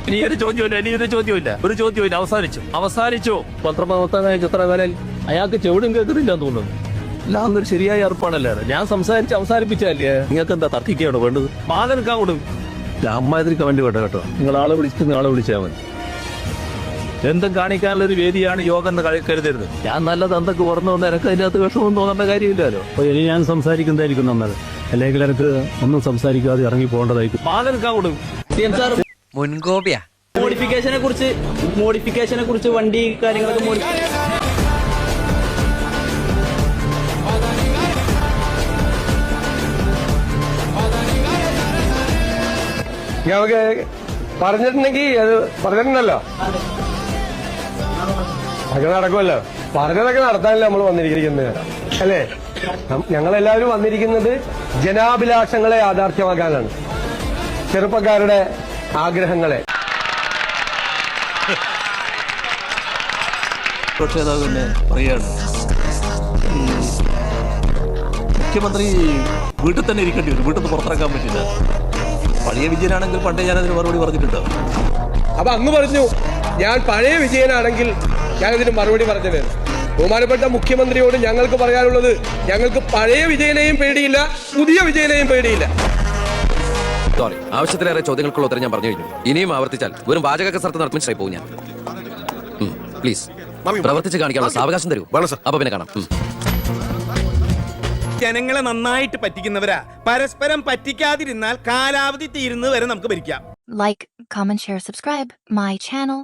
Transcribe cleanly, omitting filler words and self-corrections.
ഇനിയൊരു ചോദ്യമില്ല ഒരു ചോദ്യമില്ല അവസാനിച്ചു പത്രപ്രവർത്തകനായ ചിത്രകലൻ അയാൾക്ക് ചെവിടും കേൾക്കുന്നില്ല എന്ന് തോന്നുന്നു. എല്ലാം ഒരു ശരിയായ അർപ്പാണല്ലേ. ഞാൻ സംസാരിച്ച് അവസാനിപ്പിച്ചല്ലേ. നിങ്ങൾക്ക് എന്താ തർക്കിക്കാണോ വേണ്ടത്? മാതനക്കാവോടും അമ്മാതിരിക്ക് വേണ്ടി വേണ്ട കേട്ടോ. നിങ്ങൾ ആളെ വിളിച്ചാൽ മതി. എന്തും കാണിക്കാനുള്ള ഒരു വേദിയാണ് യോഗം എന്ന് കരുതരുത്. ഞാൻ നല്ലത് എന്തൊക്കെ ഓർന്നു വന്ന എനിക്ക് അതിനകത്ത് വിഷമം തോന്നേണ്ട കാര്യമില്ലല്ലോ. അപ്പൊ ഇനി ഞാൻ സംസാരിക്കുന്നതായിരിക്കും നല്ലത്. അല്ലെങ്കിൽ എനിക്ക് ഒന്നും സംസാരിക്കാതെ ഇറങ്ങി പോകേണ്ടതായിരിക്കും. മാതനക്കാവോടും മുൻകോപിയാ. മോഡിഫിക്കേഷനെ കുറിച്ച് വണ്ടി കാര്യങ്ങളൊക്കെ ഞങ്ങൾക്ക് പറഞ്ഞിട്ടുണ്ടെങ്കിൽ അത് പറഞ്ഞിട്ടുണ്ടല്ലോ, അതൊക്കെ നടക്കുമല്ലോ. പറഞ്ഞതൊക്കെ നടത്താനല്ലേ നമ്മൾ വന്നിരിക്കുന്നത് അല്ലേ? ഞങ്ങളെല്ലാവരും വന്നിരിക്കുന്നത് ജനാഭിലാഷങ്ങളെ യാഥാർത്ഥ്യമാക്കാനാണ്, ചെറുപ്പക്കാരുടെ ആഗ്രഹങ്ങളെ. പ്രതിപക്ഷ പറയാണ് മുഖ്യമന്ത്രി വീട്ടിൽ തന്നെ ഇരിക്കേണ്ടി വരും, വീട്ടിൽ നിന്ന് പുറത്തിറക്കാൻ പറ്റില്ല. പഴയ വിജയനാണെങ്കിൽ പണ്ടേ ഞാനതിന് മറുപടി പറഞ്ഞിട്ടുണ്ട്. അപ്പൊ അങ്ങ് പറഞ്ഞു ഞാൻ പഴയ വിജയനാണെങ്കിൽ ഞാനതിന് മറുപടി പറഞ്ഞത്. ബഹുമാനപ്പെട്ട മുഖ്യമന്ത്രിയോട് ഞങ്ങൾക്ക് പറയാനുള്ളത്, ഞങ്ങൾക്ക് പഴയ വിജയനെയും പേടിയില്ല, പുതിയ വിജയനെയും പേടിയില്ല. സോറി, ആവശ്യത്തിലേറെ ചോദ്യങ്ങൾക്കുള്ള ഉത്തരം ഞാൻ പറഞ്ഞു കഴിഞ്ഞു. ഇനിയും ആവർത്തിച്ചാൽ വെറും വാചക കസർത്ത് നടത്തുമ്പോൾ പോകും ഞാൻ. പ്ലീസ് പ്രവർത്തിച്ച് കാണിക്കാനുള്ള സാവകാശം തരൂ. അപ്പൊ പിന്നെ കാണാം. ജനങ്ങളെ നന്നായിട്ട് പറ്റിക്കുന്നവരാ. പരസ്പരം പറ്റിക്കാതിരുന്നാൽ കാലാവധി തീരുന്നത് വരെ നമുക്ക് ഭരിക്കാം. Like, comment, share, subscribe my channel.